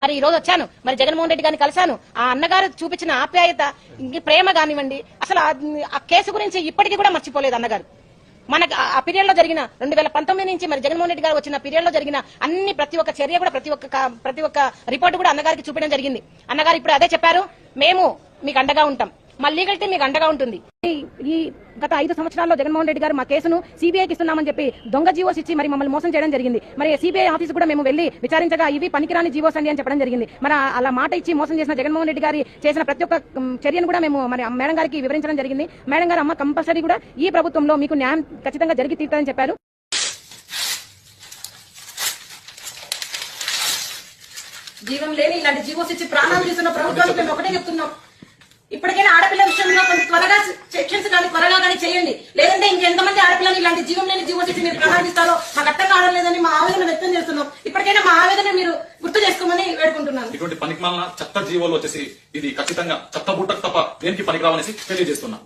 మరి ఈ రోజు వచ్చాను, మరి జగన్మోహన్ రెడ్డి గారిని కలిశాను. ఆ అన్నగారు చూపించిన ఆప్యాయత, ప్రేమ కానివ్వండి, అసలు ఆ కేసు గురించి ఇప్పటికీ కూడా మర్చిపోలేదు అన్నగారు. మనకు ఆ పీరియడ్ లో జరిగిన 2019 నుంచి మరి జగన్మోహన్ రెడ్డి గారు వచ్చిన పీరియడ్ లో జరిగిన ప్రతి ఒక్క చర్య కూడా ప్రతి ఒక్క రిపోర్ట్ కూడా అన్నగారికి చూపించడం జరిగింది. అన్నగారు ఇప్పుడు అదే చెప్పారు, మేము మీకు అండగా ఉంటాం, మా లీగల్ టీం మీకు అండగా ఉంటుంది. ఈ గత 5 సంవత్సరాల్లో జగన్మోహన్ రెడ్డి గారు మా కేసును సిబిఐకి ఇస్తున్నామని చెప్పి దొంగ జీవోస్ ఇచ్చి మరి మమ్మల్ని మోసం చేయడం జరిగింది. మరి సిబిఐ ఆఫీస్ కూడా మేము వెళ్లి విచారించగా ఇవి పనికిరాని జీవోస్ అండి అని చెప్పడం జరిగింది. మరి అలా మాట ఇచ్చి మోసం చేసిన జగన్మోహన్ రెడ్డి గారి చేసిన ప్రతి ఒక్క చర్యను కూడా మేము మరి మేడం గారికి వివరించడం జరిగింది. మేడం గారు అమ్మ కంపల్సరీ కూడా ఈ ప్రభుత్వంలో మీకు న్యాయం ఖచ్చితంగా జరిగి తీరుతుందని చెప్పారు. జీవం లేని ఇలాంటి జీవోస్ ఇచ్చి ప్రాణాలు తీస్తున్న ప్రభుత్వానికి మేము ఒకటే చెప్తున్నాం, ఇప్పటికైనా ఆడపిల్ల విషయంలో కొంచెం త్వరగా సెక్షన్స్ కానీ త్వరగా కానీ చేయండి. లేదంటే ఇంకెంతమంది ఆడపిల్లలు ఇలాంటి జీవం లేని జీవోస్ ఇచ్చి మీరు ప్రాణాలిస్తారో మాకు అర్థం కావడం లేదని మా ఆవేదన వ్యక్తం చేస్తున్నాం. ఇప్పటికైనా మా ఆవేదన మీరు గుర్తు చేసుకోమని వేడుకుంటున్నాను. ఇటువంటి పనికిమాలిన చట్ట జీవోలు వచ్చేసి ఇది ఖచ్చితంగా చట్టబుట్టకు తప్ప దేనికి పనికిరావనేసి తెలియజేస్తున్నాం.